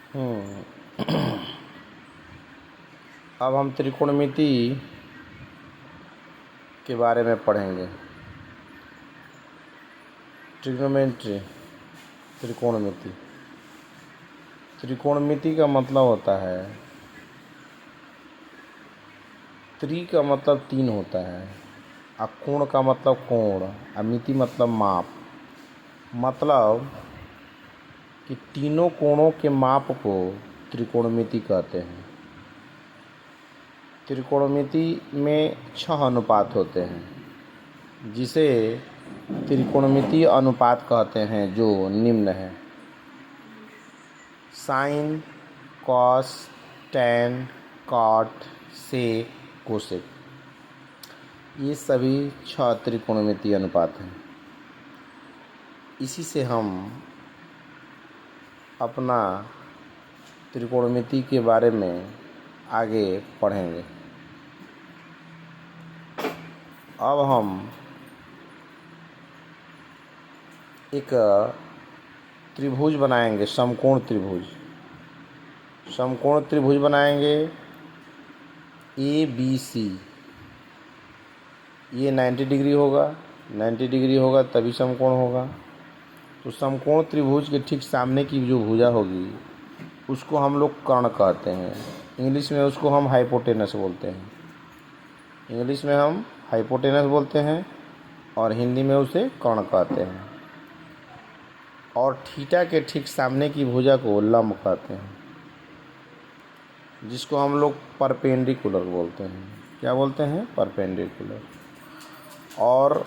हम्म अब हम त्रिकोणमिति के बारे में पढ़ेंगे। ट्रिग्नोमेट्री, त्रिकोणमिति। त्रिकोणमिति का मतलब होता है, त्रि का मतलब 3 होता है, कोण का मतलब कोण, मिति मतलब माप। मतलब कि तीनों कोणों के माप को त्रिकोणमिति कहते हैं। त्रिकोणमिति में 6 अनुपात होते हैं, जिसे त्रिकोणमिति अनुपात कहते हैं, जो निम्न है: साइन, कॉस, टैन, कॉट, सेक, कोसेक। ये सभी 6 त्रिकोणमिति अनुपात हैं। इसी से हम अपना त्रिकोणमिति के बारे में आगे पढ़ेंगे। अब हम एक त्रिभुज बनाएंगे, समकोण त्रिभुज। समकोण त्रिभुज बनाएंगे ABC। ये 90 डिग्री होगा, 90 डिग्री होगा तभी समकोण होगा। तो समकोण त्रिभुज के ठीक सामने की जो भुजा होगी उसको हम लोग कर्ण कहते हैं। इंग्लिश में उसको हम हाइपोटेनस बोलते हैं। इंग्लिश में हम हाइपोटेनस बोलते हैं और हिंदी में उसे कर्ण कहते हैं। और थीटा के ठीक सामने की भुजा को लंब कहते हैं, जिसको हम लोग परपेंडिकुलर बोलते हैं। क्या बोलते हैं? परपेंडिकुलर। और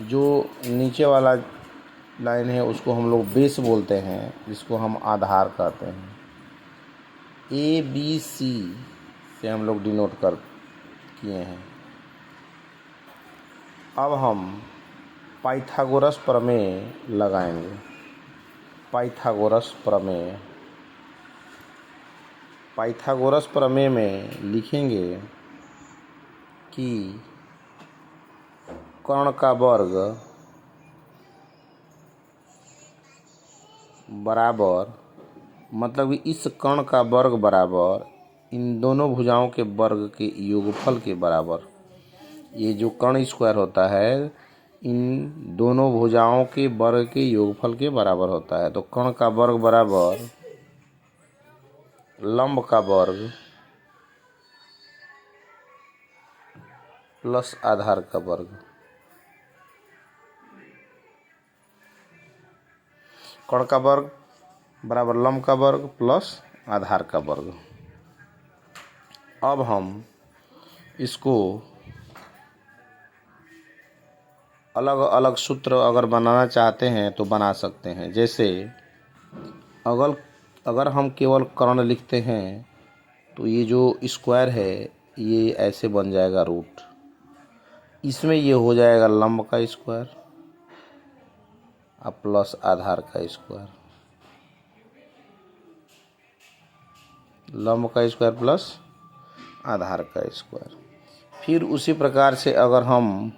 जो नीचे वाला लाइन है उसको हम लोग बेस बोलते हैं, जिसको हम आधार कहते हैं। ABC से हम लोग डिनोट कर किए हैं। अब हम पाइथागोरस प्रमेय लगाएंगे। पाइथागोरस प्रमेय। पाइथागोरस प्रमेय में लिखेंगे कि कर्ण का वर्ग बराबर, मतलब कि इस कर्ण का वर्ग बराबर इन दोनों भुजाओं के वर्ग के योगफल के बराबर। ये जो कर्ण स्क्वायर होता है इन दोनों भुजाओं के वर्ग के योगफल के बराबर होता है। तो कर्ण का वर्ग बराबर लंब का वर्ग प्लस आधार का वर्ग। कर्ण का वर्ग बराबर लंब का वर्ग प्लस आधार का वर्ग। अब हम इसको अलग अलग सूत्र अगर बनाना चाहते हैं तो बना सकते हैं। जैसे अगर हम केवल कर्ण लिखते हैं तो ये जो स्क्वायर है ये ऐसे बन जाएगा रूट। इसमें ये हो जाएगा लंब का स्क्वायर और प्लस आधार का स्क्वायर। लंब का स्क्वायर प्लस आधार का स्क्वायर। फिर उसी प्रकार से अगर हम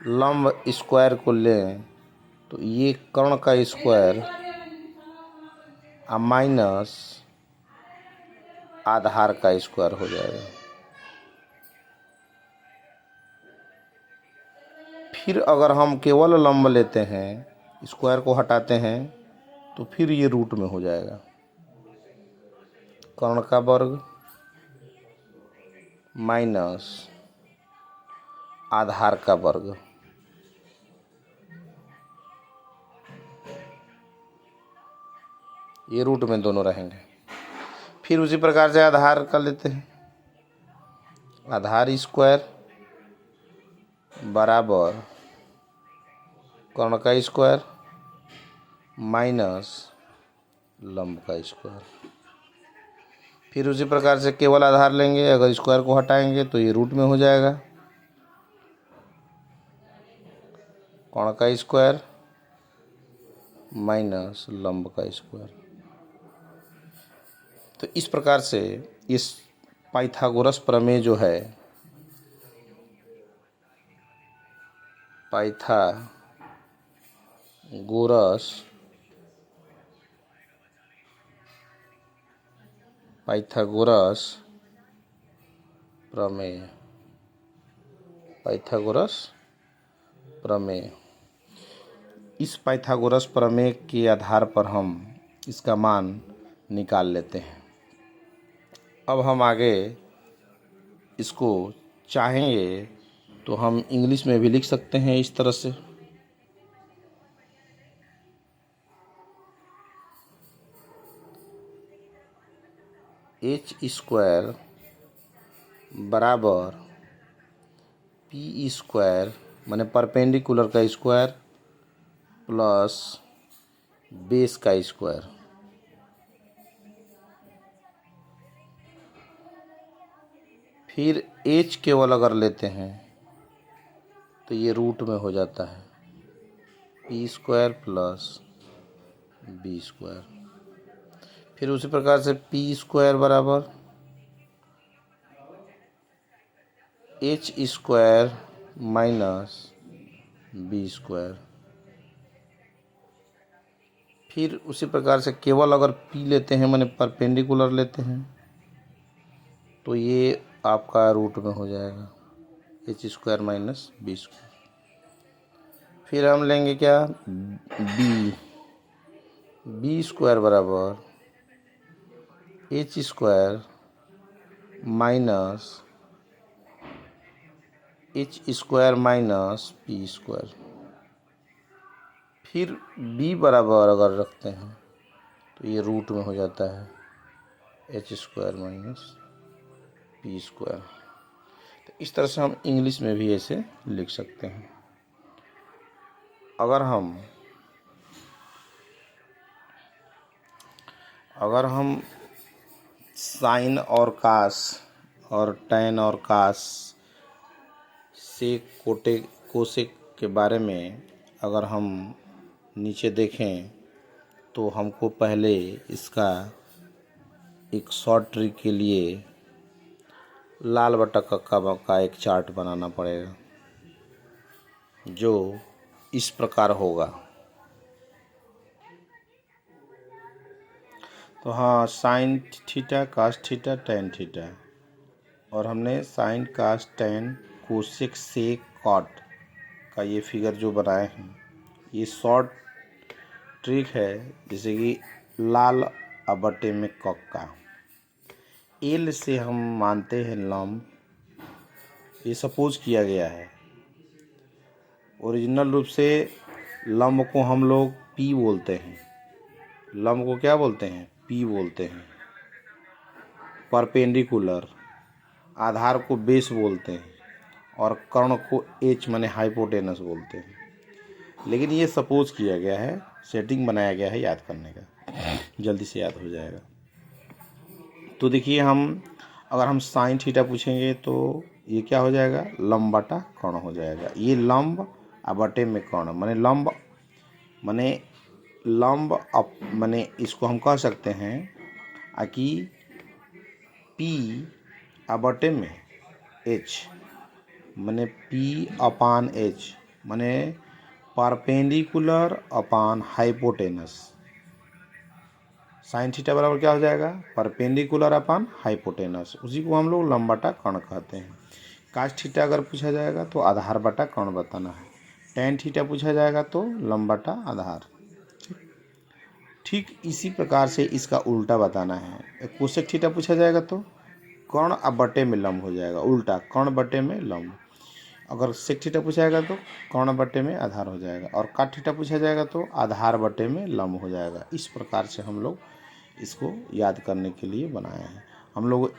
लंब स्क्वायर को लें तो ये कर्ण का स्क्वायर माइनस आधार का स्क्वायर हो जाएगा। फिर अगर हम केवल लंब लेते हैं, स्क्वायर को हटाते हैं, तो फिर ये रूट में हो जाएगा। कर्ण का वर्ग माइनस आधार का वर्ग। ये रूट में दोनों रहेंगे। फिर उसी प्रकार से आधार का लेते हैं। आधार स्क्वायर बराबर कर्ण का स्क्वायर माइनस लंब का स्क्वायर। फिर उसी प्रकार से केवल आधार लेंगे, अगर स्क्वायर को हटाएंगे तो ये रूट में हो जाएगा। कर्ण का स्क्वायर माइनस लंब का स्क्वायर। तो इस प्रकार से इस पाइथागोरस प्रमेय जो है, पाइथागोरस पाइथागोरस प्रमेय। पाइथागोरस प्रमेय। इस पाइथागोरस प्रमेय के आधार पर हम इसका मान निकाल लेते हैं। अब हम आगे इसको चाहेंगे तो हम इंग्लिश में भी लिख सकते हैं इस तरह से। एच स्क्वायर बराबर पी स्क्वायर माने परपेंडिकुलर का स्क्वायर प्लस बेस का स्क्वायर। फिर एच केवल अगर लेते हैं तो ये रूट में हो जाता है P square plus B square. फिर उसी प्रकार से पी स्क्वायर बराबर H square minus B square. फिर उसी प्रकार से केवल अगर पी लेते हैं माने परपेंडिकुलर लेते हैं तो ये आपका रूट में हो जाएगा H square minus B square. फिर हम लेंगे क्या बी स्क्वायर बराबर H square minus H square minus P square. फिर b बराबर अगर रखते हैं तो ये रूट में हो जाता है H square minus P square. तो इस तरह से हम इंग्लिश में भी ऐसे लिख सकते हैं। अगर हम साइन और कास और टैन और कास सेक कोसेक के बारे में अगर हम नीचे देखें तो हमको पहले इसका एक शॉर्ट ट्रिक के लिए लाल बटा कक्का का एक चार्ट बनाना पड़ेगा जो इस प्रकार होगा। तो हाँ, sine theta cos theta tan theta और हमने sine cos tan cosec sec cot का ये फिगर जो बनाए हैं ये शॉर्ट ट्रिक है। जैसे कि लाल बटे में कक्का एल से हम मानते हैं लंब, ये सपोज किया गया है। ओरिजिनल रूप से लंब को हम लोग पी बोलते हैं। लंब को क्या बोलते हैं? पी बोलते हैं। परपेंडिकुलर आधार को बेस बोलते हैं और कर्ण को एच माने हाइपोटेनस बोलते हैं। लेकिन ये सपोज किया गया है, सेटिंग बनाया गया है याद करने का, जल्दी से याद हो जाएगा। तो देखिए अगर हम साइन थीटा पूछेंगे तो ये क्या हो जाएगा? लंब बटा कर्ण हो जाएगा। ये लंब बटे में कर्ण माने लंब माने इसको हम कह सकते हैं कि पी बटे में एच माने पी अपान एच माने परपेंडिकुलर अपान हाइपोटेनस। साइन थीटा बराबर क्या हो जाएगा? परपेंडिकुलर अपान हाइपोटेनस। उसी को हम लोग लंब बटा कर्ण कहते हैं। कास थीटा अगर पूछा जाएगा तो आधार बटा कर्ण बताना है। टैन थीटा पूछा जाएगा तो लंब बटा आधार। ठीक इसी प्रकार से इसका उल्टा बताना है। कोसेक थीटा पूछा जाएगा तो कर्ण बटे में लंब हो जाएगा, उल्टा कर्ण बटे में लंब। अगर सेक थीटा पूछा जाएगा तो कर्ण बटे में आधार हो जाएगा और काट थीटा पूछा जाएगा तो आधार बटे में लंब हो जाएगा। इस प्रकार से हम लोग इसको याद करने के लिए बनाए हैं। हम लोग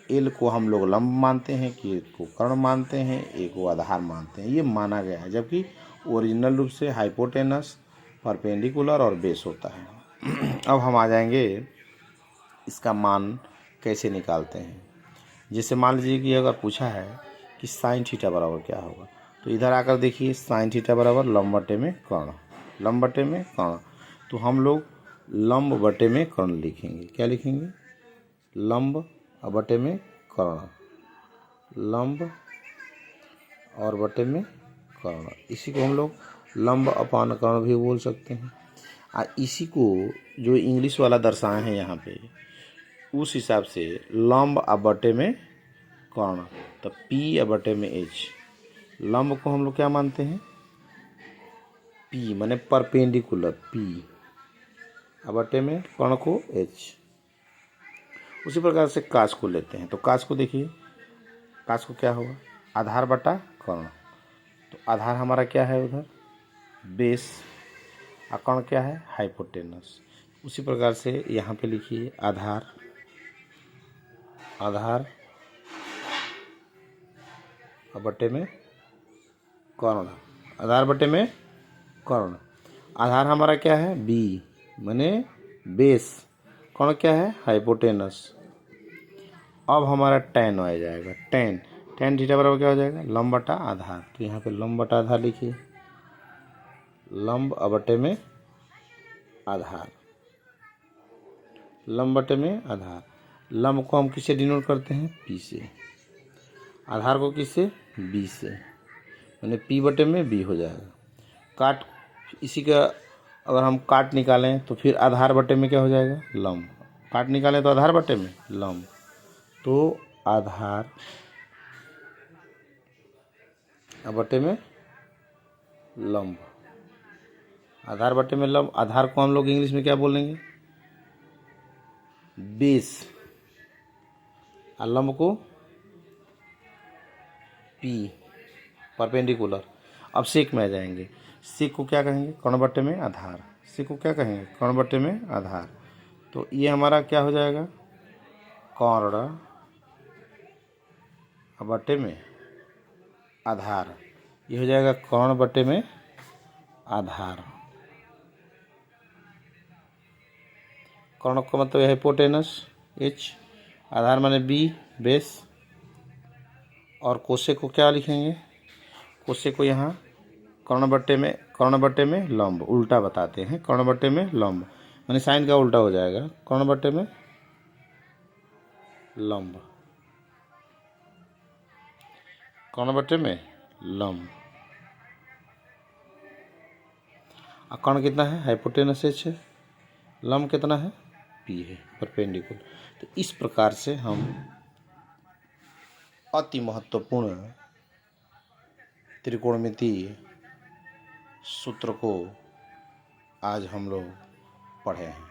एल को हम लोग लंब मानते हैं, के को कर्ण मानते हैं, ए को आधार मानते हैं। ये माना गया है, जबकि ओरिजिनल रूप से हाइपोटेनस, परपेंडिकुलर और बेस होता है। अब हम आ जाएंगे इसका मान कैसे निकालते हैं। जैसे मान लीजिए कि अगर पूछा है कि साइन थीटा बराबर क्या होगा, तो इधर आकर देखिए साइन थीटा बराबर लंब बटे में कर्ण, लंब बटे में कर्ण। तो हम लोग लंब बटे में कर्ण लिखेंगे। क्या लिखेंगे? लंब बटे में कर्ण, लंब और बटे में कर्ण। इसी को हम लोग लंब अपान कर्ण भी बोल सकते हैं। इसी को जो इंग्लिश वाला दर्शाए हैं यहाँ पे उस हिसाब से लंब आ बटे में कर्ण, तो पी आ बटे में एच। लंब को हम लोग क्या मानते हैं, पी माने परपेंडिकुलर पी, आ बटे में कर्ण को एच। उसी प्रकार से काश को लेते हैं, तो काश को देखिए, काश को क्या होगा, आधार बटा कर्ण। तो आधार हमारा क्या है उधर, बेस, और कर्ण क्या है, हाइपोटेनस। उसी प्रकार से यहाँ पे लिखिए आधार, आधार और बटे में कर्ण, आधार बटे में कर्ण। आधार हमारा क्या है, बी माने बेस, कर्ण क्या है, हाइपोटेनस। अब हमारा tan आ जाएगा, tan थीटा बराबर क्या हो जाएगा, लंब बटा आधार। तो यहाँ पे लंब बटा आधार लिखिए, लंब बटे में आधार, लंब बटे में आधार। लंब को हम किससे डिनोट करते हैं, पी से, आधार को किससे, बी से, यानी पी बटे में बी हो जाएगा। काट, इसी का अगर हम काट निकालें तो फिर आधार बटे में क्या हो जाएगा, लंब। काट निकालें तो आधार बटे में लंब, तो आधार बटे में लंब, आधार बटे में लंब। आधार को हम लोग इंग्लिश में क्या बोलेंगे, बेस, और लंब को पी, परपेंडिकुलर। अब सेक में आ जाएंगे, सेक को क्या कहेंगे, कर्ण बटे में आधार। सेक को क्या कहेंगे, कर्ण बटे में आधार। तो ये हमारा क्या हो जाएगा, कर्ण बटे में आधार, ये हो जाएगा कर्ण बटे में आधार। कर्ण का मतलब है हाइपोटेनस एच, आधार माने बी बेस, और कोशेक को क्या लिखेंगे, कोशेक को यहाँ कर्ण बटे में लंब, उल्टा बताते हैं, कर्ण बटे में लंब माने साइन का उल्टा हो जाएगा, कर्ण बटे में लंब, कर्ण बटे में लंब। और कर्ण कितना है, हाइपोटेनस एच है, लंब कितना है, पी है, परपेंडिकुलर। तो इस प्रकार से हम अति महत्वपूर्ण त्रिकोणमितीय सूत्र को आज हम लोग पढ़े हैं।